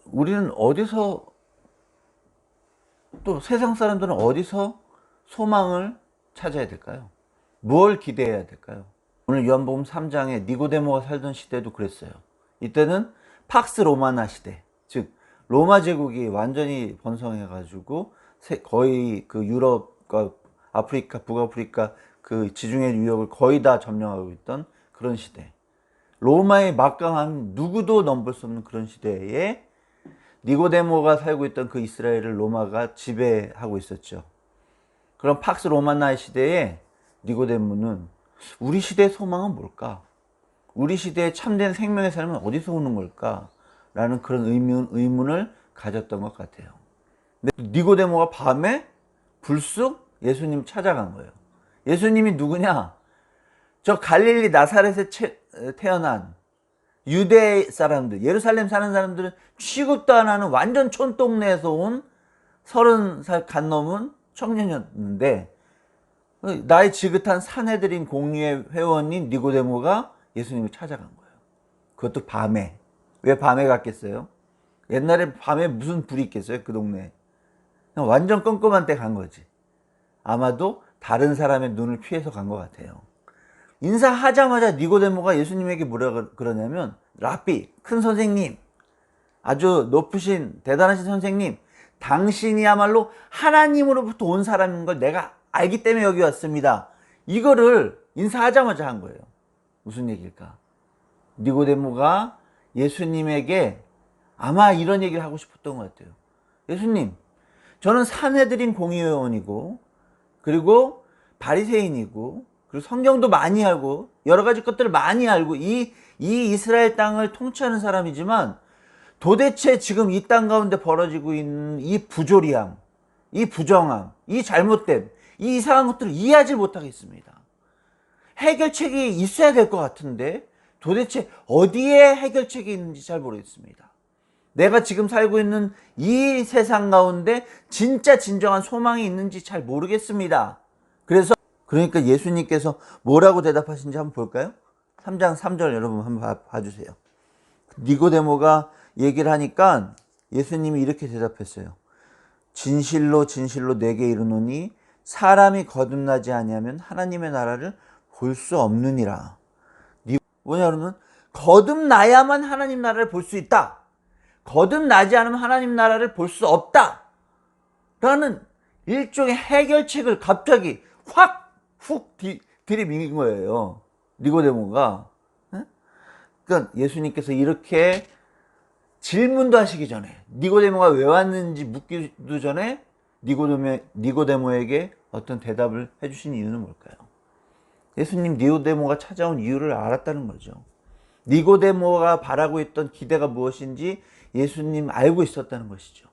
우리는 어디서, 또 세상 사람들은 어디서 소망을 찾아야 될까요? 뭘 기대해야 될까요? 오늘 요한복음 3장에 니고데모가 살던 시대도 그랬어요. 이때는 팍스 로마나 시대, 즉 로마 제국이 완전히 번성해가지고 거의 그 유럽과 아프리카, 북아프리카 그 지중해 유역을 거의 다 점령하고 있던 그런 시대, 로마의 막강한 누구도 넘볼 수 없는 그런 시대에 니고데모가 살고 있던 그 이스라엘을 로마가 지배하고 있었죠. 그럼 팍스 로마나의 시대에 니고데모는 우리 시대의 소망은 뭘까? 우리 시대의 참된 생명의 삶은 어디서 오는 걸까? 라는 그런 의문을 가졌던 것 같아요. 근데 니고데모가 밤에 불쑥 예수님 찾아간 거예요. 예수님이 누구냐? 저 갈릴리 나사렛에 태어난 유대 사람들, 예루살렘 사는 사람들은 취급도 안 하는 완전 촌동네에서 온 30살 간 넘은 청년이었는데, 나이 지긋한 사내들인 공의회 회원인 니고데모가 예수님을 찾아간 거예요. 그것도 밤에. 왜 밤에 갔겠어요? 옛날에 밤에 무슨 불이 있겠어요, 그 동네에. 그냥 완전 껌껌한 때 간 거지. 아마도 다른 사람의 눈을 피해서 간 것 같아요. 인사하자마자 니고데모가 예수님에게 뭐라 그러냐면, 라삐, 큰 선생님, 아주 높으신 대단하신 선생님, 당신이야말로 하나님으로부터 온 사람인 걸 내가 알기 때문에 여기 왔습니다. 이거를 인사하자마자 한 거예요. 무슨 얘기일까? 니고데모가 예수님에게 아마 이런 얘기를 하고 싶었던 것 같아요. 예수님, 저는 산헤드린 공의회원이고, 그리고 바리새인이고, 그리고 성경도 많이 알고, 여러 가지 것들을 많이 알고, 이 이스라엘 땅을 통치하는 사람이지만, 도대체 지금 이 땅 가운데 벌어지고 있는 이 부조리함, 이 부정함, 이 잘못됨, 이 이상한 것들을 이해하지 못하겠습니다. 해결책이 있어야 될 것 같은데 도대체 어디에 해결책이 있는지 잘 모르겠습니다. 내가 지금 살고 있는 이 세상 가운데 진짜 진정한 소망이 있는지 잘 모르겠습니다. 그러니까 예수님께서 뭐라고 대답하신지 한번 볼까요? 3장 3절 여러분 한번 봐주세요. 니고데모가 얘기를 하니까 예수님이 이렇게 대답했어요. 진실로 진실로 내게 이르노니 사람이 거듭나지 아니하면 하나님의 나라를 볼 수 없느니라. 뭐냐 그러면 거듭나야만 하나님 나라를 볼 수 있다. 거듭나지 않으면 하나님 나라를 볼 수 없다. 라는 일종의 해결책을 갑자기 훅 들이민 거예요. 니고데모가. 그러니까 예수님께서 이렇게 질문도 하시기 전에, 니고데모가 왜 왔는지 묻기도 전에 니고데모에게 어떤 대답을 해주신 이유는 뭘까요? 예수님 니고데모가 찾아온 이유를 알았다는 거죠. 니고데모가 바라고 있던 기대가 무엇인지 예수님 알고 있었다는 것이죠.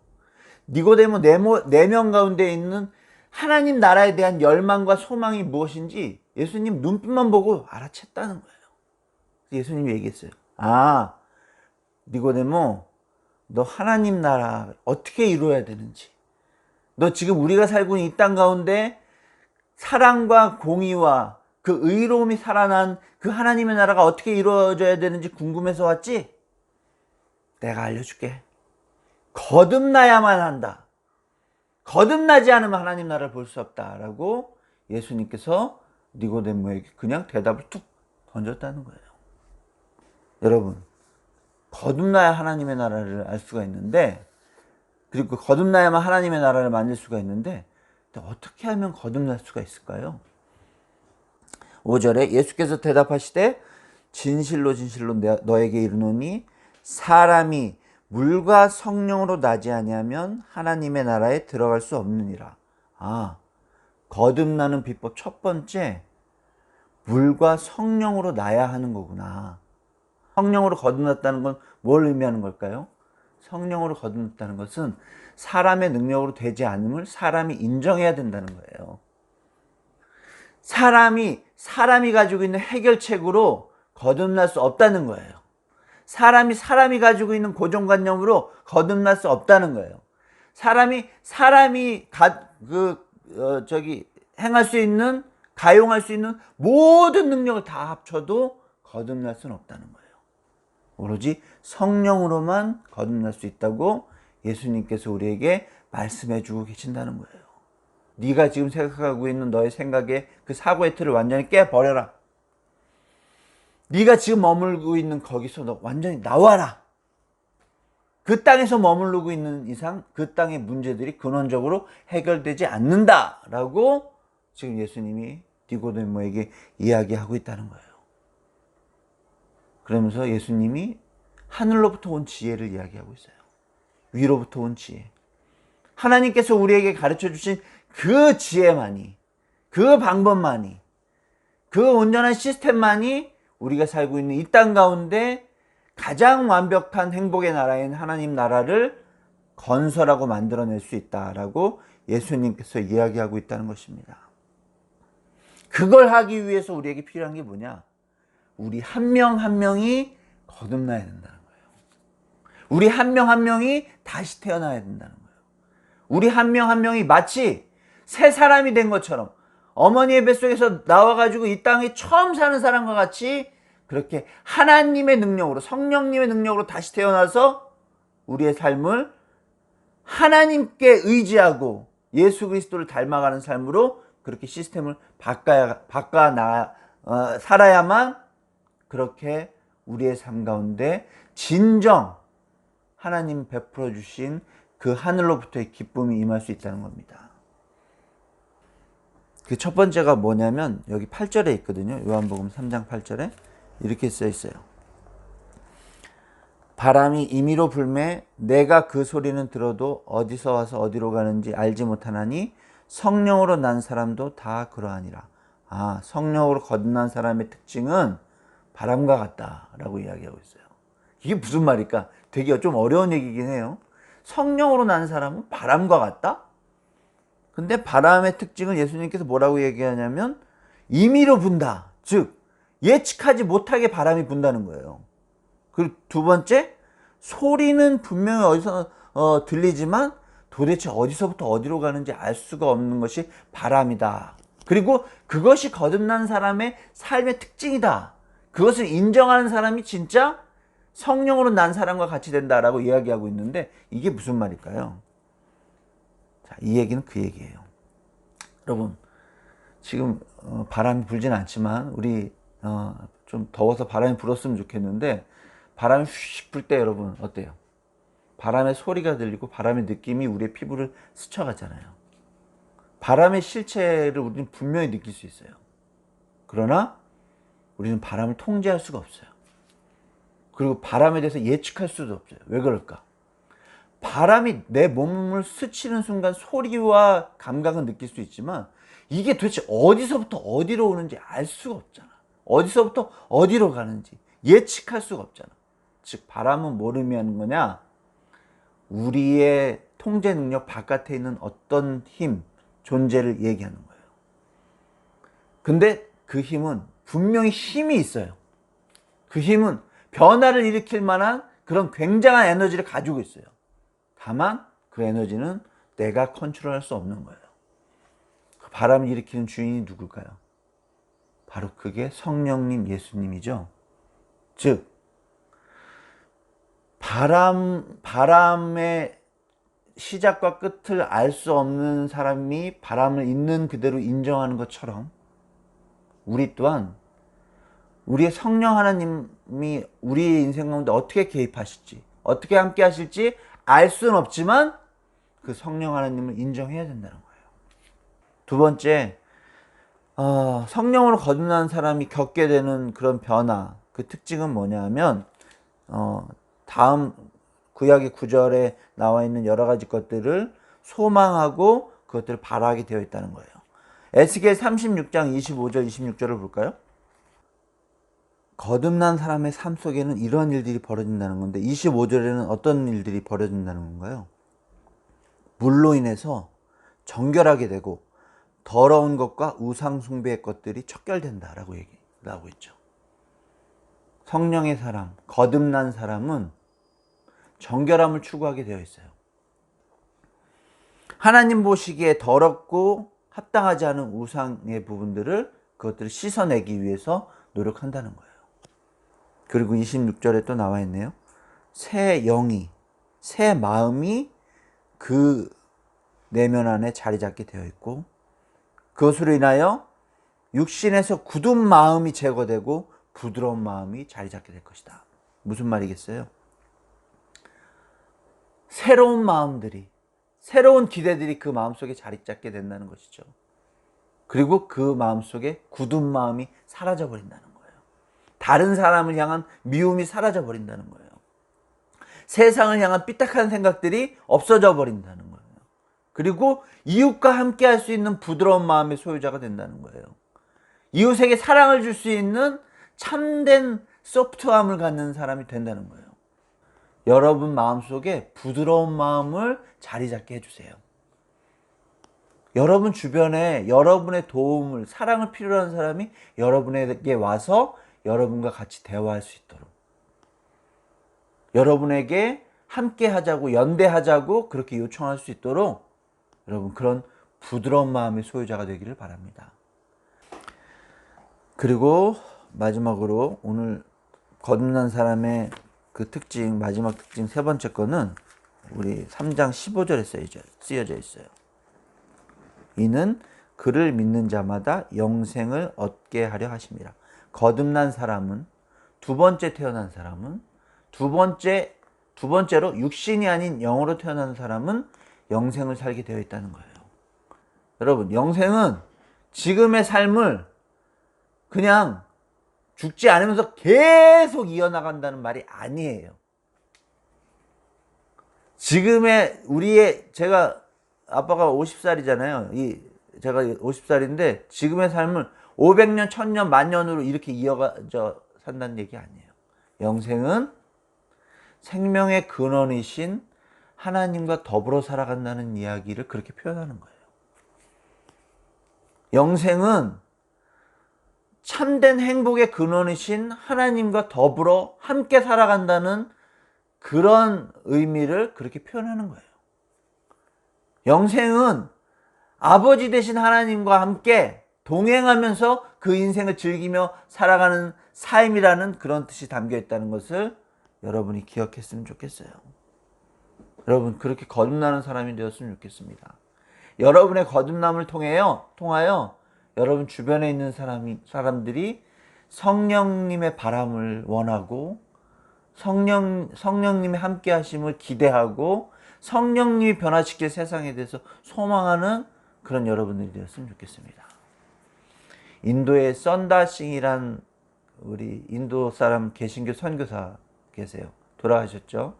니고데모 내면 가운데 있는 하나님 나라에 대한 열망과 소망이 무엇인지 예수님 눈빛만 보고 알아챘다는 거예요. 예수님이 얘기했어요. 아, 니고데모, 너 하나님 나라 어떻게 이루어야 되는지, 너 지금 우리가 살고 있는 이 땅 가운데 사랑과 공의와 그 의로움이 살아난 그 하나님의 나라가 어떻게 이루어져야 되는지 궁금해서 왔지? 내가 알려줄게. 거듭나야만 한다. 거듭나지 않으면 하나님 나라를 볼 수 없다라고 예수님께서 니고데모에게 그냥 대답을 툭 던졌다는 거예요. 여러분, 거듭나야 하나님의 나라를 알 수가 있는데, 그리고 거듭나야만 하나님의 나라를 만들 수가 있는데, 어떻게 하면 거듭날 수가 있을까요? 5절에 예수께서 대답하시되 진실로 진실로 너에게 이르노니 사람이 물과 성령으로 나지 아니하면 하나님의 나라에 들어갈 수 없느니라. 아, 거듭나는 비법 첫 번째, 물과 성령으로 나야 하는 거구나. 성령으로 거듭났다는 건 뭘 의미하는 걸까요? 성령으로 거듭났다는 것은 사람의 능력으로 되지 않음을 사람이 인정해야 된다는 거예요. 사람이 가지고 있는 해결책으로 거듭날 수 없다는 거예요. 사람이 가지고 있는 고정관념으로 거듭날 수 없다는 거예요. 사람이 행할 수 있는, 가용할 수 있는 모든 능력을 다 합쳐도 거듭날 수는 없다는 거예요. 오로지 성령으로만 거듭날 수 있다고 예수님께서 우리에게 말씀해 주고 계신다는 거예요. 네가 지금 생각하고 있는 너의 생각의 그 사고의 틀을 완전히 깨버려라. 네가 지금 머물고 있는 거기서 너 완전히 나와라. 그 땅에서 머무르고 있는 이상 그 땅의 문제들이 근원적으로 해결되지 않는다라고 지금 예수님이 니고데모에게 이야기하고 있다는 거예요. 그러면서 예수님이 하늘로부터 온 지혜를 이야기하고 있어요. 위로부터 온 지혜. 하나님께서 우리에게 가르쳐 주신 그 지혜만이, 그 방법만이, 그 온전한 시스템만이 우리가 살고 있는 이 땅 가운데 가장 완벽한 행복의 나라인 하나님 나라를 건설하고 만들어낼 수 있다라고 예수님께서 이야기하고 있다는 것입니다. 그걸 하기 위해서 우리에게 필요한 게 뭐냐? 우리 한 명 한 명이 거듭나야 된다는 거예요. 우리 한 명 한 명이 다시 태어나야 된다는 거예요. 우리 한 명 한 명이 마치 새 사람이 된 것처럼 어머니의 뱃속에서 나와가지고 이 땅에 처음 사는 사람과 같이 그렇게 하나님의 능력으로, 성령님의 능력으로 다시 태어나서 우리의 삶을 하나님께 의지하고 예수 그리스도를 닮아가는 삶으로 그렇게 시스템을 살아야만 그렇게 우리의 삶 가운데 진정 하나님 베풀어 주신 그 하늘로부터의 기쁨이 임할 수 있다는 겁니다. 그 첫 번째가 뭐냐면 여기 8절에 있거든요. 요한복음 3장 8절에 이렇게 써 있어요. 바람이 임의로 불매 내가 그 소리는 들어도 어디서 와서 어디로 가는지 알지 못하나니 성령으로 난 사람도 다 그러하니라. 성령으로 거듭난 사람의 특징은 바람과 같다라고 이야기하고 있어요. 이게 무슨 말일까? 되게 좀 어려운 얘기긴 해요. 성령으로 난 사람은 바람과 같다? 근데 바람의 특징을 예수님께서 뭐라고 얘기하냐면 임의로 분다. 즉 예측하지 못하게 바람이 분다는 거예요. 그리고 두 번째, 소리는 분명히 어디서 들리지만 도대체 어디서부터 어디로 가는지 알 수가 없는 것이 바람이다. 그리고 그것이 거듭난 사람의 삶의 특징이다. 그것을 인정하는 사람이 진짜 성령으로 난 사람과 같이 된다라고 이야기하고 있는데 이게 무슨 말일까요? 자, 이 얘기는 그 얘기예요. 여러분, 지금 바람이 불진 않지만 우리 좀 더워서 바람이 불었으면 좋겠는데 바람이 휙 불 때 여러분 어때요? 바람의 소리가 들리고 바람의 느낌이 우리의 피부를 스쳐가잖아요. 바람의 실체를 우리는 분명히 느낄 수 있어요. 그러나 우리는 바람을 통제할 수가 없어요. 그리고 바람에 대해서 예측할 수도 없어요. 왜 그럴까? 바람이 내 몸을 스치는 순간 소리와 감각은 느낄 수 있지만 이게 도대체 어디서부터 어디로 오는지 알 수가 없잖아. 어디서부터 어디로 가는지 예측할 수가 없잖아. 즉 바람은 뭘 의미하는 거냐? 우리의 통제 능력 바깥에 있는 어떤 힘, 존재를 얘기하는 거예요. 근데 그 힘은 분명히 힘이 있어요. 그 힘은 변화를 일으킬 만한 그런 굉장한 에너지를 가지고 있어요. 다만 그 에너지는 내가 컨트롤할 수 없는 거예요. 그 바람을 일으키는 주인이 누굴까요? 바로 그게 성령님 예수님이죠. 즉 바람의 시작과 끝을 알 수 없는 사람이 바람을 있는 그대로 인정하는 것처럼 우리 또한 우리의 성령 하나님이 우리의 인생 가운데 어떻게 개입하실지 어떻게 함께 하실지 알 수는 없지만 그 성령 하나님을 인정해야 된다는 거예요. 두 번째, 성령으로 거듭난 사람이 겪게 되는 그런 변화, 그 특징은 뭐냐 하면 다음 구약의 9절에 나와 있는 여러 가지 것들을 소망하고 그것들을 바라게 되어 있다는 거예요. 에스겔 36장 25절 26절을 볼까요? 거듭난 사람의 삶 속에는 이러한 일들이 벌어진다는 건데 25절에는 어떤 일들이 벌어진다는 건가요? 물로 인해서 정결하게 되고 더러운 것과 우상 숭배의 것들이 척결된다라고 얘기하고 있죠. 성령의 사람, 거듭난 사람은 정결함을 추구하게 되어 있어요. 하나님 보시기에 더럽고 합당하지 않은 우상의 부분들을 그것들을 씻어내기 위해서 노력한다는 거예요. 그리고 26절에 또 나와 있네요. 새 영이, 새 마음이 그 내면 안에 자리 잡게 되어 있고, 그것으로 인하여 육신에서 굳은 마음이 제거되고 부드러운 마음이 자리 잡게 될 것이다. 무슨 말이겠어요? 새로운 마음들이, 새로운 기대들이 그 마음속에 자리 잡게 된다는 것이죠. 그리고 그 마음속에 굳은 마음이 사라져 버린다는 거예요. 다른 사람을 향한 미움이 사라져 버린다는 거예요. 세상을 향한 삐딱한 생각들이 없어져 버린다는 거예요. 그리고 이웃과 함께 할 수 있는 부드러운 마음의 소유자가 된다는 거예요. 이웃에게 사랑을 줄 수 있는 참된 소프트함을 갖는 사람이 된다는 거예요. 여러분 마음속에 부드러운 마음을 자리 잡게 해주세요. 여러분 주변에 여러분의 도움을, 사랑을 필요로 하는 사람이 여러분에게 와서 여러분과 같이 대화할 수 있도록, 여러분에게 함께 하자고, 연대하자고 그렇게 요청할 수 있도록 여러분 그런 부드러운 마음의 소유자가 되기를 바랍니다. 그리고 마지막으로 오늘 거듭난 사람의 그 특징, 마지막 특징 세 번째 거는 우리 3장 15절에 쓰여져 있어요. 이는 그를 믿는 자마다 영생을 얻게 하려 하심이라. 거듭난 사람은, 두 번째 태어난 사람은, 두 번째로 육신이 아닌 영으로 태어난 사람은 영생을 살게 되어 있다는 거예요. 여러분, 영생은 지금의 삶을 그냥 죽지 않으면서 계속 이어나간다는 말이 아니에요. 지금의 제가 아빠가 50살이잖아요. 제가 50살인데 지금의 삶을 500년, 1000년, 만년으로 이렇게 이어가져 산다는 얘기 아니에요. 영생은 생명의 근원이신 하나님과 더불어 살아간다는 이야기를 그렇게 표현하는 거예요. 영생은 참된 행복의 근원이신 하나님과 더불어 함께 살아간다는 그런 의미를 그렇게 표현하는 거예요. 영생은 아버지 되신 하나님과 함께 동행하면서 그 인생을 즐기며 살아가는 삶이라는 그런 뜻이 담겨 있다는 것을 여러분이 기억했으면 좋겠어요. 여러분 그렇게 거듭나는 사람이 되었으면 좋겠습니다. 여러분의 거듭남을 통하여 여러분 주변에 있는 사람들이 성령님의 바람을 원하고 성령님의 함께 하심을 기대하고 성령님이 변화시킬 세상에 대해서 소망하는 그런 여러분들이 되었으면 좋겠습니다. 인도의 썬다싱이란 우리 인도 사람 개신교 선교사 계세요. 돌아가셨죠.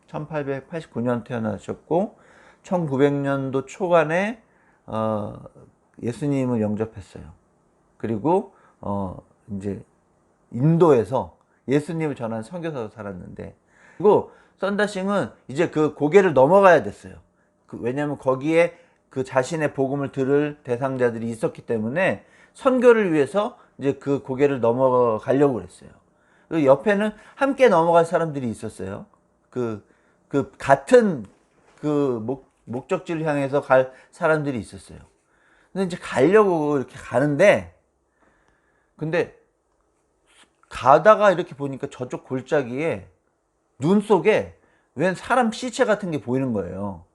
1889년 태어나셨고 1900년도 초반에 예수님을 영접했어요. 그리고 이제 인도에서 예수님을 전하는 선교사로 살았는데, 그리고 썬다싱은 이제 그 고개를 넘어가야 됐어요. 왜냐하면 거기에 그 자신의 복음을 들을 대상자들이 있었기 때문에 선교를 위해서 이제 그 고개를 넘어가려고 그랬어요. 그 옆에는 함께 넘어갈 사람들이 있었어요. 같은 목적지를 향해서 갈 사람들이 있었어요. 근데 이제 가려고 이렇게 가는데, 근데 가다가 이렇게 보니까 저쪽 골짜기에 눈 속에 웬 사람 시체 같은 게 보이는 거예요.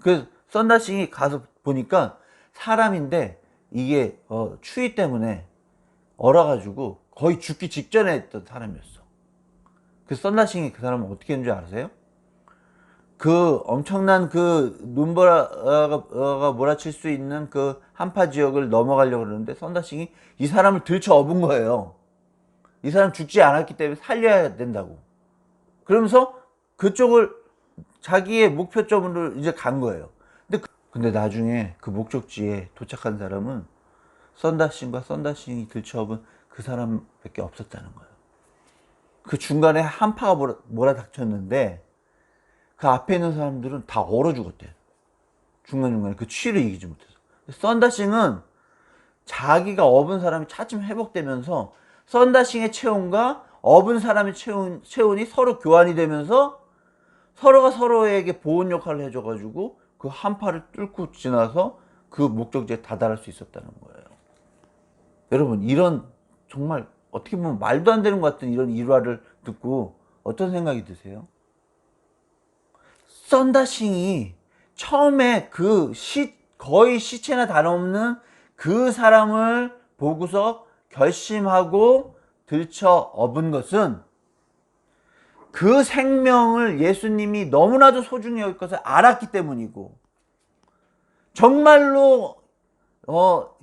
그래서 썬다싱이 가서 보니까 사람인데 이게 추위 때문에 얼어가지고 거의 죽기 직전에 있던 사람이었어. 그래서 썬다싱이 그 사람을 어떻게 했는지 아세요? 그 엄청난 그 눈보라가 몰아칠 수 있는 그 한파 지역을 넘어가려고 그러는데 썬다싱이 이 사람을 들쳐 업은 거예요. 이 사람 죽지 않았기 때문에 살려야 된다고. 그러면서 그쪽을 자기의 목표점으로 이제 간 거예요. 근데 나중에 그 목적지에 도착한 사람은 썬다싱과 썬다싱이 들쳐업은 그 사람밖에 없었다는 거예요. 그 중간에 한파가 몰아닥쳤는데 그 앞에 있는 사람들은 다 얼어 죽었대요. 중간중간에 그 추위를 이기지 못해서. 썬다싱은 자기가 업은 사람이 차츰 회복되면서 썬다싱의 체온과 업은 사람의 체온이 서로 교환이 되면서 서로가 서로에게 보온 역할을 해줘가지고 그 한파를 뚫고 지나서 그 목적지에 다다를 수 있었다는 거예요. 여러분, 이런 정말 어떻게 보면 말도 안 되는 것 같은 이런 일화를 듣고 어떤 생각이 드세요? 썬다싱이 처음에 거의 시체나 다름없는 그 사람을 보고서 결심하고 들쳐 업은 것은 그 생명을 예수님이 너무나도 소중히 여길 것을 알았기 때문이고, 정말로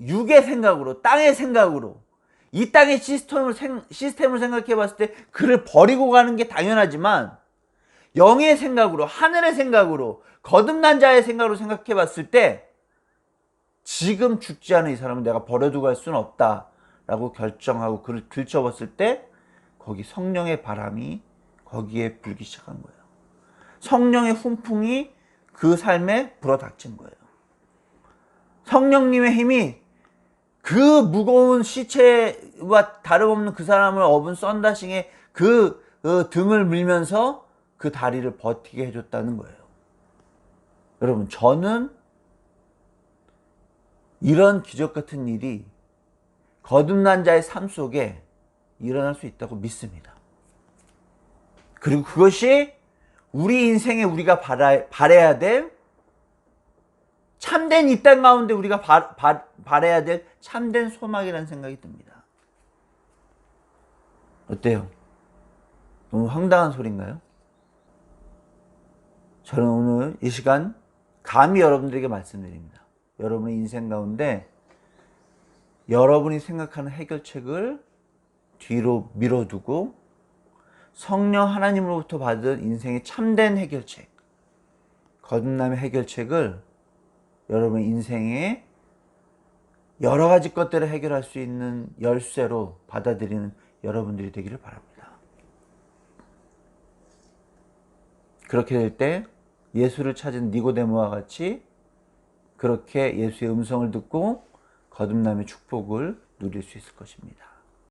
육의 생각으로, 땅의 생각으로, 이 땅의 시스템을 생각해 봤을 때 그를 버리고 가는 게 당연하지만, 영의 생각으로, 하늘의 생각으로, 거듭난 자의 생각으로 생각해 봤을 때 지금 죽지 않은 이 사람은 내가 버려두고 갈 수는 없다 라고 결정하고 그를 들쳐봤을 때 거기 성령의 바람이 거기에 불기 시작한 거예요. 성령의 훈풍이 그 삶에 불어닥친 거예요. 성령님의 힘이 그 무거운 시체와 다름없는 그 사람을 업은 썬다싱의 그 등을 밀면서 그 다리를 버티게 해줬다는 거예요. 여러분, 저는 이런 기적 같은 일이 거듭난 자의 삶 속에 일어날 수 있다고 믿습니다. 그리고 그것이 우리 인생에 우리가 바라야 될 참된 이 땅 가운데 우리가 바라야 될 참된 소망이라는 생각이 듭니다. 어때요? 너무 황당한 소리인가요? 저는 오늘 이 시간 감히 여러분들에게 말씀드립니다. 여러분의 인생 가운데 여러분이 생각하는 해결책을 뒤로 밀어두고 성령 하나님으로부터 받은 인생의 참된 해결책, 거듭남의 해결책을 여러분의 인생에 여러 가지 것들을 해결할 수 있는 열쇠로 받아들이는 여러분들이 되기를 바랍니다. 그렇게 될 때 예수를 찾은 니고데모와 같이 그렇게 예수의 음성을 듣고 거듭남의 축복을 누릴 수 있을 것입니다.